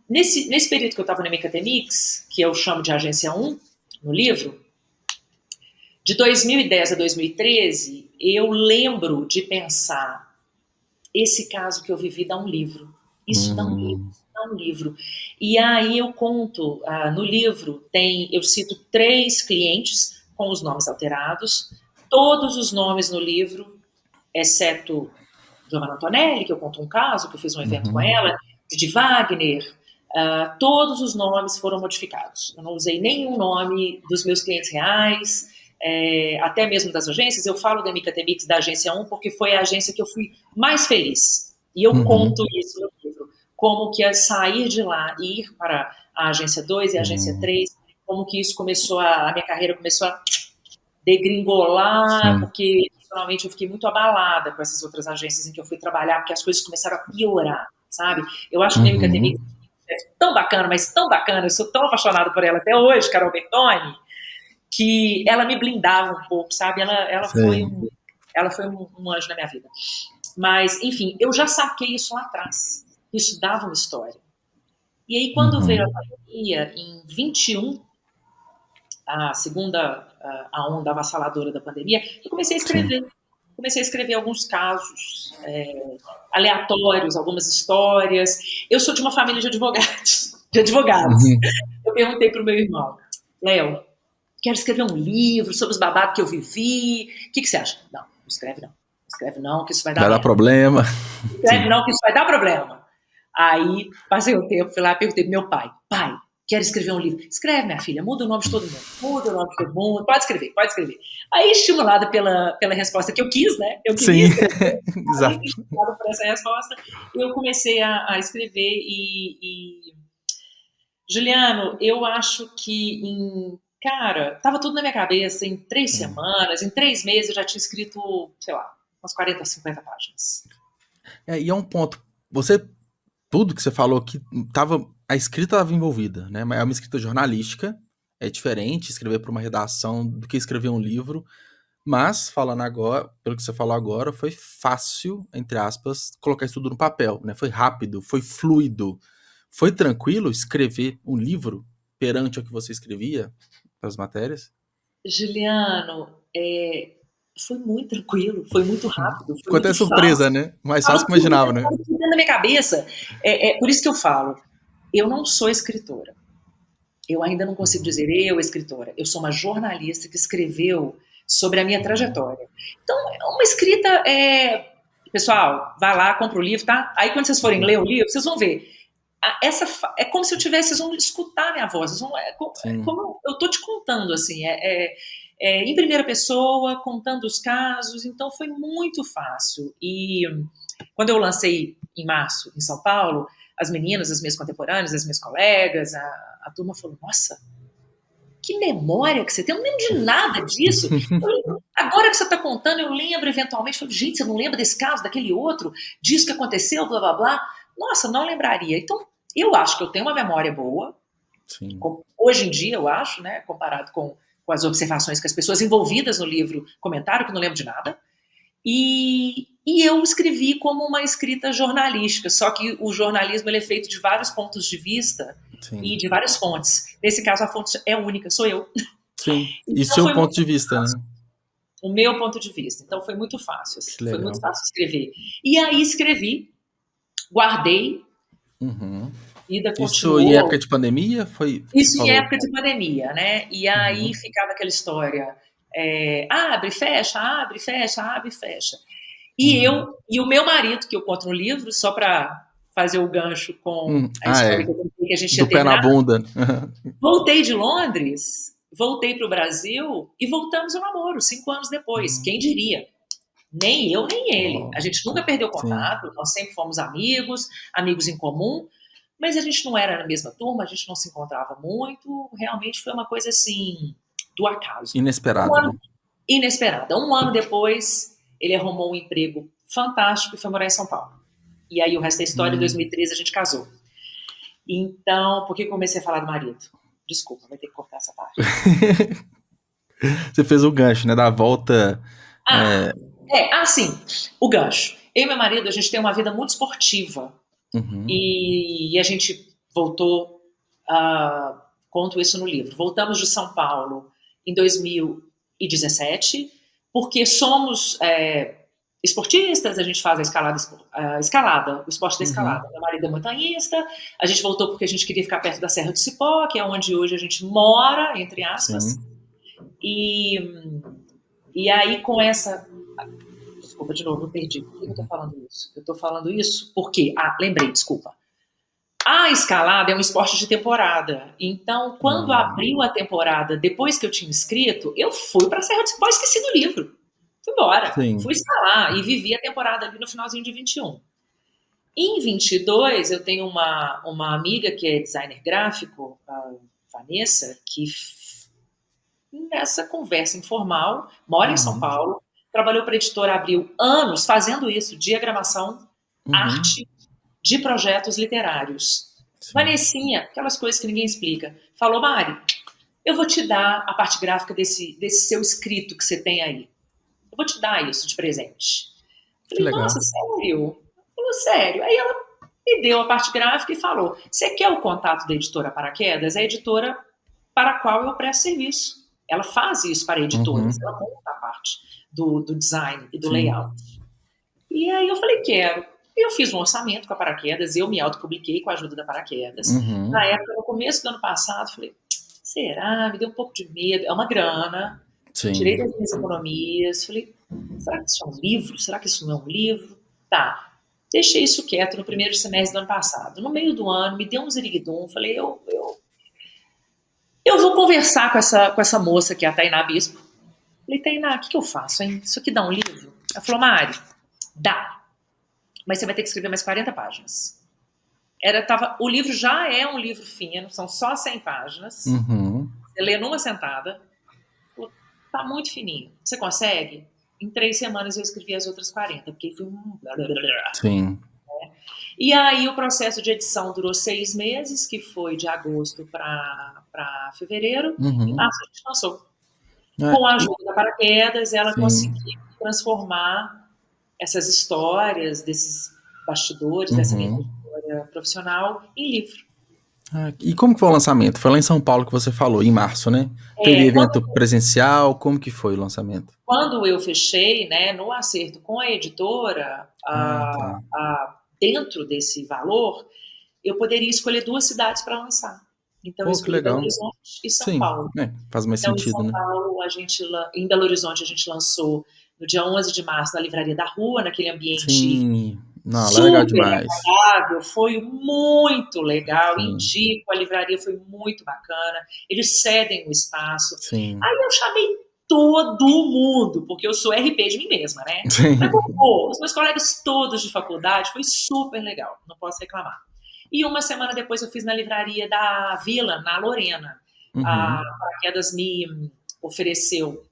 Nesse período que eu estava na Mecatemix, que eu chamo de Agência 1, no livro, de 2010 a 2013, eu lembro de pensar, esse caso que eu vivi dá um livro. Isso dá um livro. E aí eu conto, no livro eu cito 3 clientes com os nomes alterados, todos os nomes no livro, exceto Giovanna Antonelli, que eu conto um caso, que eu fiz um evento com ela, de Wagner, todos os nomes foram modificados. Eu não usei nenhum nome dos meus clientes reais, até mesmo das agências. Eu falo da Mecatemix, da agência 1, porque foi a agência que eu fui mais feliz. E eu conto isso no livro. Como que sair de lá e ir para a agência 2 e a agência 3, como que isso começou a minha carreira começou a degringolar, porque finalmente eu fiquei muito abalada com essas outras agências em que eu fui trabalhar, porque as coisas começaram a piorar, sabe? Eu acho que a Mecatemix é tão bacana, mas tão bacana, eu sou tão apaixonada por ela até hoje, Carol Bertoni, que ela me blindava um pouco, sabe? Ela foi um anjo na minha vida. Mas, enfim, eu já saquei isso lá atrás. Isso dava uma história. E aí, quando veio a pandemia, em 21, a segunda onda avassaladora da pandemia, eu comecei a escrever. Comecei a escrever alguns casos aleatórios, algumas histórias. Eu sou de uma família de advogados. Eu perguntei para o meu irmão, Léo, quero escrever um livro sobre os babados que eu vivi. O que você acha? Não escreve não. Escreve não, que isso vai dar problema. Escreve não, que isso vai dar problema. Aí, passei o tempo, fui lá e perguntei pro meu pai, quero escrever um livro. Escreve, minha filha, muda o nome de todo mundo. Muda o nome de todo mundo. Pode escrever, pode escrever. Aí, estimulada pela resposta que eu quis, né? Eu queria. Sim, exato. Estimulada por essa resposta, eu comecei a escrever Juliano, eu acho que cara, tava tudo na minha cabeça. Em 3 semanas, em 3 meses, eu já tinha escrito, sei lá, umas 40, 50 páginas. E é um ponto. Tudo que você falou que a escrita estava envolvida, né? É uma escrita jornalística, é diferente escrever para uma redação do que escrever um livro. Mas, falando agora, pelo que você falou agora, foi fácil, entre aspas, colocar isso tudo no papel, né? Foi rápido, foi fluido. Foi tranquilo escrever um livro perante o que você escrevia para as matérias? Juliano, foi muito tranquilo, foi muito rápido. Ficou até surpresa, né? Mais fácil que imaginava, né? Tudo dentro da minha cabeça. Por isso que eu falo, eu não sou escritora. Eu ainda não consigo dizer escritora. Eu sou uma jornalista que escreveu sobre a minha trajetória. Então, uma escrita Pessoal, vai lá, compra o livro, tá? Aí quando vocês forem ler o livro, vocês vão ver. É como se vocês vão escutar minha voz. Como eu tô te contando, assim. Em primeira pessoa, contando os casos. Então, foi muito fácil. E quando eu lancei em março, em São Paulo, as meninas, as minhas contemporâneas, as minhas colegas, a turma falou, nossa, que memória que você tem, eu não lembro de nada disso. Agora que você está contando, eu lembro eventualmente, falei, gente, você não lembra desse caso, daquele outro, disso que aconteceu, blá, blá, blá. Nossa, não lembraria. Então, eu acho que eu tenho uma memória boa, hoje em dia, eu acho, né, comparado com as observações que as pessoas envolvidas no livro comentaram, que eu não lembro de nada. E eu escrevi como uma escrita jornalística, só que o jornalismo ele é feito de vários pontos de vista e de várias fontes. Nesse caso, a fonte é única, sou eu. Sim, e então, seu ponto de vista, fácil. Né? O meu ponto de vista. Então, foi muito fácil. Assim, foi muito fácil escrever. E aí, escrevi, guardei, vida continuou. Isso em época de pandemia? Isso em época de pandemia, né? E aí, ficava aquela história... abre, fecha, abre, fecha, abre, fecha. E o meu marido, que eu conto no livro, só para fazer o gancho com a história que a gente tinha terminado. Do pé na bunda. Voltei de Londres, voltei para o Brasil e voltamos ao namoro, 5 anos depois. Quem diria? Nem eu, nem ele. A gente nunca perdeu contato, nós sempre fomos amigos em comum, mas a gente não era na mesma turma, a gente não se encontrava muito. Realmente foi uma coisa assim... do acaso. Inesperada. Inesperada. 1 ano depois, ele arrumou um emprego fantástico e foi morar em São Paulo. E aí o resto da história, em 2013, a gente casou. Então, por que comecei a falar do marido? Desculpa, vai ter que cortar essa parte. Você fez o gancho, né? Da volta... sim. O gancho. Eu e meu marido, a gente tem uma vida muito esportiva. E a gente voltou... conto isso no livro. Voltamos de São Paulo em 2017, porque somos esportistas, a gente faz a escalada, o esporte da escalada. Meu marido é montanhista, a gente voltou porque a gente queria ficar perto da Serra do Cipó, que é onde hoje a gente mora, entre aspas. E aí com essa... Desculpa, de novo, eu perdi. Por que eu tô falando isso? Eu tô falando isso porque... lembrei, desculpa. A escalada é um esporte de temporada. Então, quando abriu a temporada, depois que eu tinha escrito, eu fui para a Serra do Cipó, esqueci do livro. Fui embora. Fui escalar e vivi a temporada ali no finalzinho de 21. Em 22, eu tenho uma amiga que é designer gráfico, a Vanessa, que nessa conversa informal, mora em São Paulo, trabalhou para a editora Abril anos fazendo isso, diagramação, arte, de projetos literários. Vanessinha, aquelas coisas que ninguém explica, falou, Mari, eu vou te dar a parte gráfica desse seu escrito que você tem aí. Eu vou te dar isso de presente. Falei, nossa, sério? Falou, sério. Aí ela me deu a parte gráfica e falou, você quer o contato da editora Paraquedas? É a editora para a qual eu presto serviço. Ela faz isso para editoras, ela monta a parte do design e do layout. E aí eu falei, quero. Eu fiz um orçamento com a Paraquedas, eu me autopubliquei com a ajuda da Paraquedas. Na época, no começo do ano passado, falei, será? Me deu um pouco de medo. É uma grana. Tirei das minhas economias. Falei, será que isso é um livro? Será que isso não é um livro? Tá. Deixei isso quieto no primeiro semestre do ano passado. No meio do ano, me deu um ziriguidum. Falei, eu Eu vou conversar com essa moça que é a Tainá Bispo. Falei, Tainá, o que eu faço, hein? Isso aqui dá um livro? Ela falou, Mari, dá. Mas você vai ter que escrever mais 40 páginas. O livro já é um livro fino, são só 100 páginas. Você lê numa sentada. Tá muito fininho. Você consegue? Em 3 semanas eu escrevi as outras 40, porque foi Sim. E aí o processo de edição durou 6 meses, que foi de agosto para fevereiro. Em março a gente lançou. Com a ajuda da Paraquedas, ela conseguiu transformar essas histórias, desses bastidores, dessa minha história profissional, em livro. E como que foi o lançamento? Foi lá em São Paulo que você falou, em março, né? Teve evento presencial, como que foi o lançamento? Quando eu fechei, né, no acerto com a editora, dentro desse valor, eu poderia escolher 2 cidades para lançar. Então, eu escolhi Belo Horizonte e São Paulo. Faz mais sentido, em São Paulo, em Belo Horizonte, a gente lançou no dia 11 de março na Livraria da Rua, naquele ambiente legal demais. Agradável, foi muito legal, indico, a livraria foi muito bacana, eles cedem o espaço. Aí eu chamei todo mundo, porque eu sou RP de mim mesma, né? Os meus colegas todos de faculdade, foi super legal, não posso reclamar. E uma semana depois eu fiz na livraria da Vila, na Lorena. A Paraquedas me ofereceu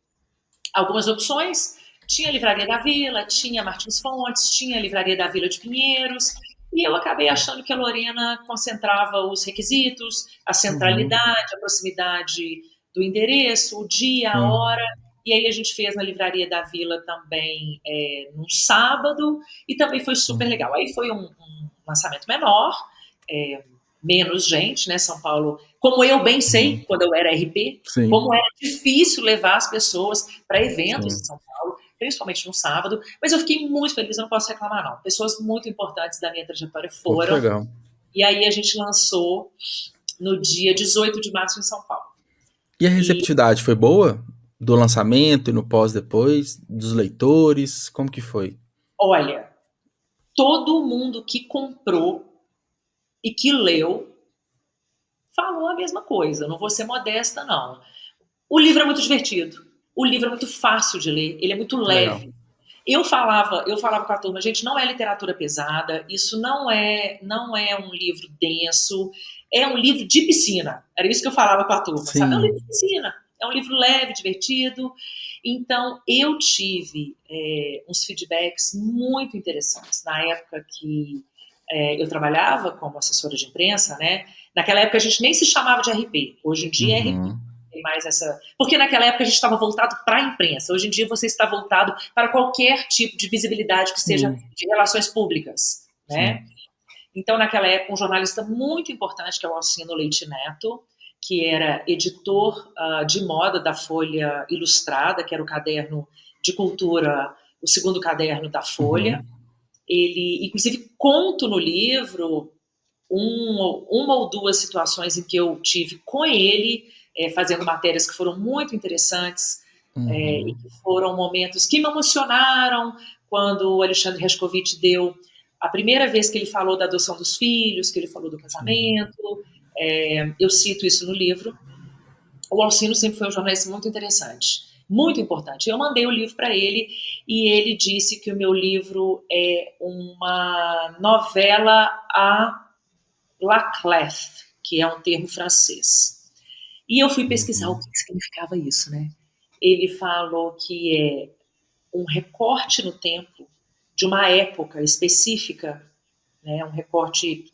algumas opções. Tinha a livraria da Vila, tinha Martins Fontes, tinha a livraria da Vila de Pinheiros. E eu acabei achando que a Lorena concentrava os requisitos, a centralidade, a proximidade do endereço, o dia, a hora. E aí a gente fez na livraria da Vila também num sábado. E também foi super legal. Aí foi um lançamento menor. Menos gente, né? São Paulo, como eu bem sei, quando eu era RP, como era difícil levar as pessoas para eventos em São Paulo, principalmente no sábado, mas eu fiquei muito feliz, eu não posso reclamar não. Pessoas muito importantes da minha trajetória foram. Legal. E aí a gente lançou no dia 18 de março em São Paulo. E a receptividade foi boa? Do lançamento e no pós-depois? Dos leitores? Como que foi? Olha, todo mundo que comprou e que leu, falou a mesma coisa. Não vou ser modesta, não. O livro é muito divertido. O livro é muito fácil de ler. Ele é muito leve. Legal. Eu falava com a turma, gente, não é literatura pesada. Isso não é um livro denso. É um livro de piscina. Era isso que eu falava com a turma. Sabe? É um livro de piscina. É um livro leve, divertido. Então, eu tive uns feedbacks muito interessantes. Na época que eu trabalhava como assessora de imprensa, né? Naquela época a gente nem se chamava de RP. Hoje em dia é RP. Tem mais essa... Porque naquela época a gente estava voltado para a imprensa. Hoje em dia você está voltado para qualquer tipo de visibilidade que seja de relações públicas, né? Então, naquela época, um jornalista muito importante, que é o Alcino Leite Neto, que era editor de moda da Folha Ilustrada, que era o caderno de cultura, o segundo caderno da Folha. Ele, inclusive, conto no livro uma ou 2 situações em que eu tive com ele, fazendo matérias que foram muito interessantes, e que foram momentos que me emocionaram, quando o Alexandre Rescovitch deu a primeira vez que ele falou da adoção dos filhos, que ele falou do casamento. Eu cito isso no livro. O Alcino sempre foi um jornalista muito interessante. Muito importante. Eu mandei o livro para ele e ele disse que o meu livro é uma novela à la Clef, que é um termo francês. E eu fui pesquisar o que significava isso, né? Ele falou que é um recorte no tempo de uma época específica, né? Um recorte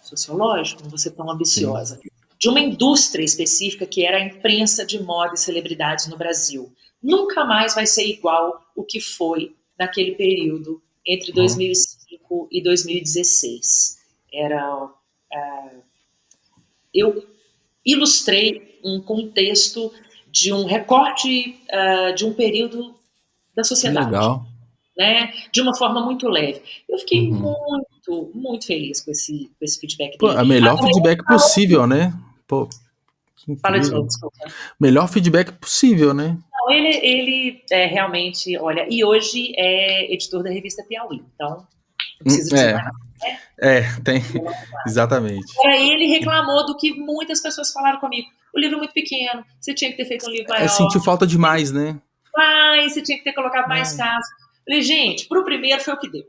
sociológico, não vou ser tão ambiciosa, de uma indústria específica que era a imprensa de moda e celebridades no Brasil. Nunca mais vai ser igual o que foi naquele período entre 2005 e 2016. Eu ilustrei um contexto de um recorte de um período da sociedade. Legal. Né? De uma forma muito leve. Eu fiquei muito, muito feliz com esse feedback dele. A melhor feedback possível, né? Pô, fala de novo, desculpa. Melhor feedback possível, né? Não, ele realmente, olha, e hoje é editor da revista Piauí, então Não precisa dizer mais nada. Tem, exatamente. Agora, ele reclamou do que muitas pessoas falaram comigo. O livro é muito pequeno, você tinha que ter feito um livro maior. Sentiu falta demais, né? Mas você tinha que ter colocado mais casos. Falei, gente, pro primeiro foi o que deu.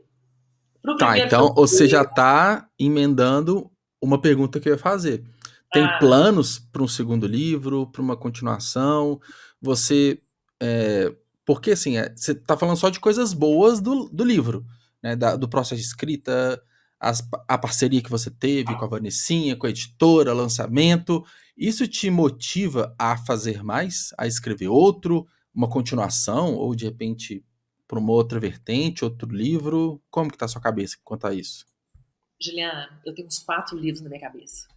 Então você já tá emendando uma pergunta que eu ia fazer. Tem planos para um segundo livro, para uma continuação? Você... porque, assim, você tá falando só de coisas boas do livro, né? Do processo de escrita, a parceria que você teve com a Vanessinha, com a editora, lançamento. Isso te motiva a fazer mais? A escrever outro? Uma continuação? Ou, de repente, para uma outra vertente, outro livro? Como que tá a sua cabeça quanto a isso? Juliana, eu tenho uns 4 livros na minha cabeça.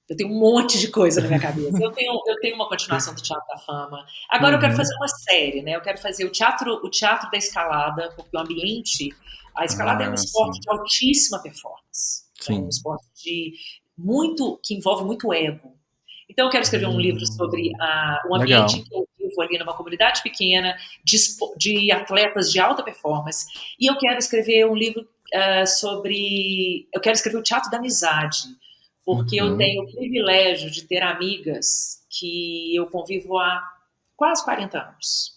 Eu tenho um monte de coisa na minha cabeça. Eu tenho uma continuação do Teatro da Fama. Agora eu quero fazer uma série, né? Eu quero fazer o teatro da escalada, porque o ambiente... A escalada é um esporte de altíssima performance. É um esporte que envolve muito ego. Então eu quero escrever um livro sobre o ambiente em que eu vivo ali numa comunidade pequena, de atletas de alta performance. E eu quero escrever um livro eu quero escrever o Teatro da Amizade, porque eu tenho o privilégio de ter amigas que eu convivo há quase 40 anos.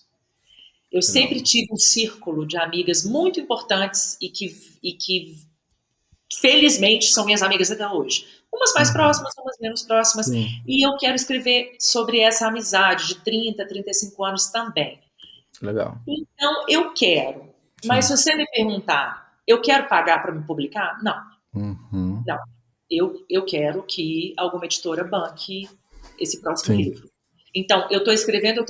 Eu sempre tive um círculo de amigas muito importantes e que felizmente são minhas amigas até hoje. Umas mais próximas, umas menos próximas. Sim. E eu quero escrever sobre essa amizade de 30, 35 anos também. Legal. Então, eu quero. Sim. Mas se você me perguntar, eu quero pagar para me publicar? Não. Não. Eu quero que alguma editora banque esse próximo livro. Então, eu estou escrevendo.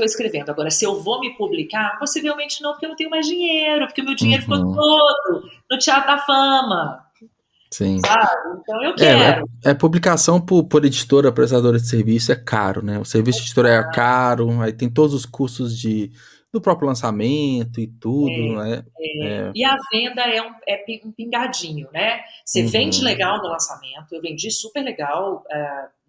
Agora, se eu vou me publicar, possivelmente não, porque eu não tenho mais dinheiro, porque o meu dinheiro ficou todo no Teatro da Fama. Sim. Sabe? Então, eu quero. Publicação por editora, prestadora de serviço é caro, né? O serviço de editora é caro, aí tem todos os custos do próprio lançamento e tudo, né? E a venda é um pingadinho, né? Você vende legal no lançamento, eu vendi super legal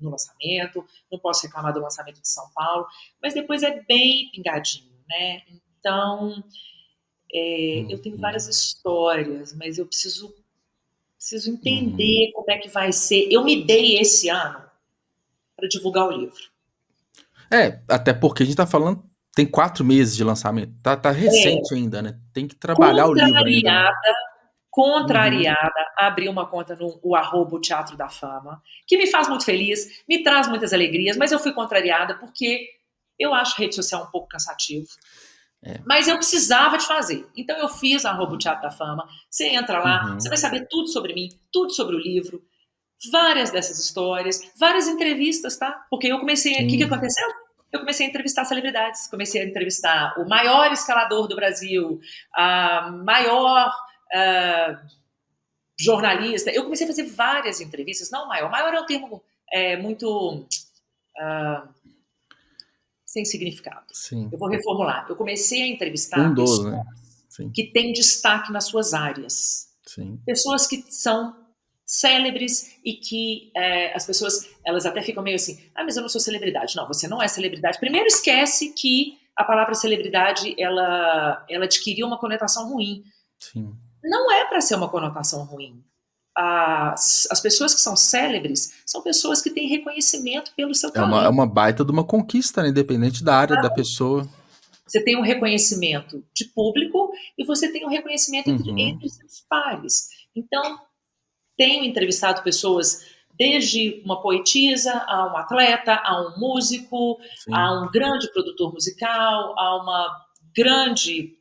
no lançamento, não posso reclamar do lançamento de São Paulo, mas depois é bem pingadinho, né? Então, eu tenho várias histórias, mas eu preciso entender como é que vai ser. Eu me dei esse ano para divulgar o livro. Até porque a gente tá falando, tem 4 meses de lançamento, tá recente ainda, né? Tem que trabalhar o livro ainda. Né? Contrariada, abri uma conta no @o Teatro da Fama, que me faz muito feliz, me traz muitas alegrias, mas eu fui contrariada porque eu acho rede social um pouco cansativo. Mas eu precisava de fazer. Então eu fiz @o Teatro da Fama. Você entra lá, você vai saber tudo sobre mim, tudo sobre o livro, várias dessas histórias, várias entrevistas, tá? Porque eu comecei... O que aconteceu? Eu comecei a entrevistar celebridades. Comecei a entrevistar o maior escalador do Brasil, a maior jornalista. Eu comecei a fazer várias entrevistas. Não maior. Maior é um termo muito... sem significado. Sim. Eu vou reformular. Eu comecei a entrevistar pessoas, né? que têm destaque nas suas áreas. Sim. Pessoas que são célebres e que as pessoas, elas até ficam meio assim, mas eu não sou celebridade. Não, você não é celebridade. Primeiro esquece que a palavra celebridade, ela adquiriu uma conotação ruim. Sim. Não é para ser uma conotação ruim. As pessoas que são célebres são pessoas que têm reconhecimento pelo seu talento. É uma baita de uma conquista, né? Independente da área da pessoa. Você tem um reconhecimento de público e você tem um reconhecimento entre seus pares. Então, tenho entrevistado pessoas desde uma poetisa, a um atleta, a um músico, a um grande produtor musical, a uma grande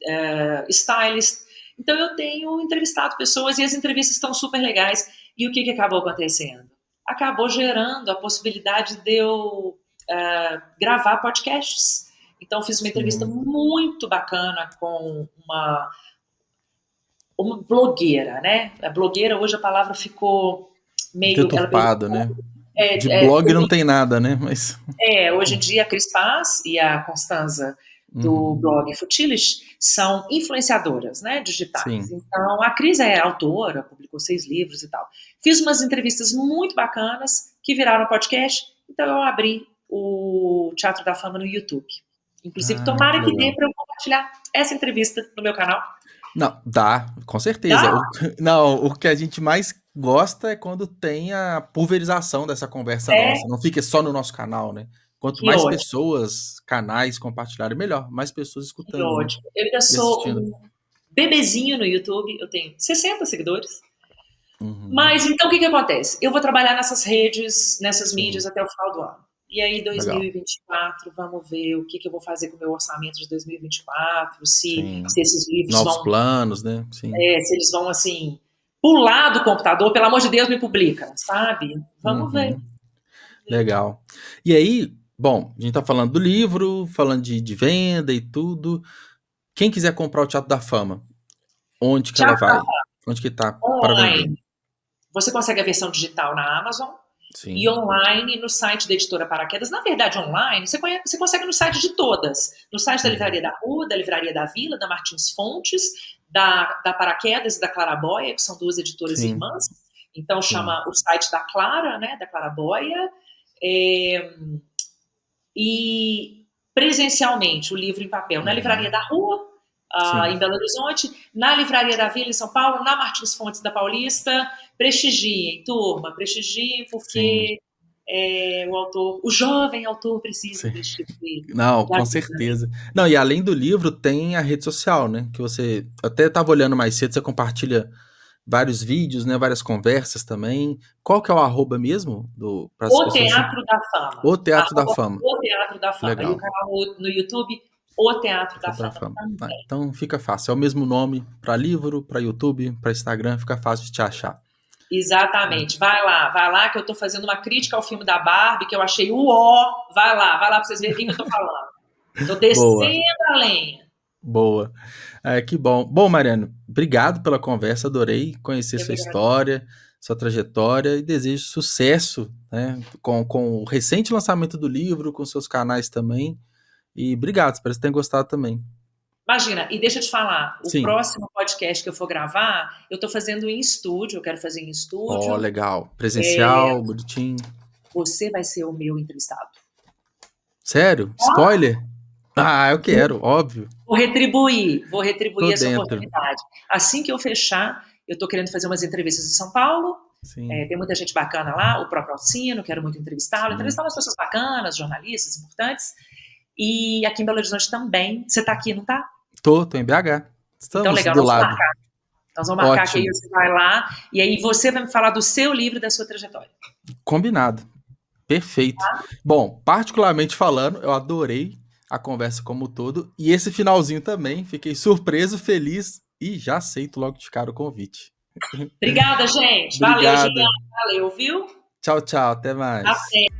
stylist. Então, eu tenho entrevistado pessoas e as entrevistas estão super legais. E o que acabou acontecendo? Acabou gerando a possibilidade de eu gravar podcasts. Então, fiz uma entrevista muito bacana com uma blogueira, né? A blogueira, hoje a palavra ficou meio... deturpada, né? De blog não tem nada, né? Mas... hoje em dia a Cris Paz e a Constanza do blog Futilish são influenciadoras, né, digitais. Sim. Então, a Cris é autora, publicou 6 livros e tal. Fiz umas entrevistas muito bacanas que viraram podcast, então eu abri o Teatro da Fama no YouTube. Inclusive, tomara que dê para eu compartilhar essa entrevista no meu canal. Não, dá, com certeza. Dá? Não, o que a gente mais gosta é quando tem a pulverização dessa conversa É, nossa. Não fica só no nosso canal, né? Quanto que mais ótimo, pessoas, canais compartilharem, melhor. Mais pessoas que escutando, né? ótimo. Eu ainda E sou assistindo. um bebezinho no YouTube, eu tenho 60 seguidores. Uhum, Mas então o que que acontece? Eu vou trabalhar nessas redes, nessas mídias sim, até o final do ano. E aí, legal. 2024, vamos ver o que que eu vou fazer com o meu orçamento de 2024, Sim. se esses livros Novos vão, planos, né? Sim. se eles vão assim, pular do computador, pelo amor de Deus, me publica, sabe? Vamos ver. Uhum, legal. E aí, bom, a gente tá falando do livro, falando de venda e tudo. Quem quiser comprar o Teatro da Fama, onde que ela Teatro vai? Onde que tá para vender? online. Você consegue a versão digital na Amazon e Sim. online no site da editora Paraquedas. Na verdade, online, você consegue no site de todas. No site da Uhum, Livraria da Rua, da Livraria da Vila, da Martins Fontes, da Paraquedas e da Claraboia, que são duas editoras sim, irmãs. Então, sim. chama o site da Clara, né, da Claraboia. É, e presencialmente, o livro em papel na Livraria Uhum, da Rua, sim. em Belo Horizonte, na Livraria da Vila, em São Paulo, na Martins Fontes da Paulista. Prestigiem, turma, prestigiem, Sim, porque o autor, o jovem autor precisa sim. desse tipo Não, de com ajuda, né? certeza. Não, e além do livro, tem a rede social, né? Que você até estava olhando mais cedo, você compartilha vários vídeos, né? Várias conversas também. Qual que é o arroba mesmo para as O pessoas? Teatro da Fama. O Teatro da Arroba Fama. O Teatro da Fama. E o Legal. canal no YouTube, O Teatro da Teatro da Fama Fama. Ah, também. então fica fácil. É o mesmo nome para livro, para YouTube, para Instagram, fica fácil de te achar. Exatamente. Vai lá que eu tô fazendo uma crítica ao filme da Barbie, que eu achei o ó. Vai lá pra vocês verem o que eu tô falando. Tô Boa, descendo a lenha. boa. É, que bom. Bom, Mariano, obrigado pela conversa, adorei conhecer Eu sua que agradeço. história, sua trajetória e desejo sucesso, né, com o recente lançamento do livro, com seus canais também. E obrigado, espero que você tenha gostado também. Imagina, e deixa eu te falar, o Sim, próximo podcast que eu for gravar, eu tô fazendo em estúdio, eu quero fazer em ó, estúdio. legal. Presencial, bonitinho. Você vai ser o meu entrevistado. Sério? Spoiler? Ah, eu quero, óbvio. Vou Tô retribuir essa dentro. oportunidade. Assim que eu fechar, eu tô querendo fazer umas entrevistas em São Paulo. Sim, Tem muita gente bacana lá, o próprio Alcino, quero muito entrevistá-lo, sim. entrevistar umas pessoas bacanas, jornalistas importantes. E aqui em Belo Horizonte também. Você tá aqui, não tá? Tô em BH. Então, Estamos legal, do lado. nós vamos marcar que aí Ótimo. você vai lá e aí você vai me falar do seu livro e da sua trajetória. Combinado. Perfeito. Bom, particularmente falando, eu adorei a conversa como um todo e esse finalzinho também. Fiquei surpreso, feliz e já aceito logo de cara o convite. Obrigada, gente. Valeu, Jean. Obrigado. Valeu, viu? Tchau, tchau. Até mais. Até.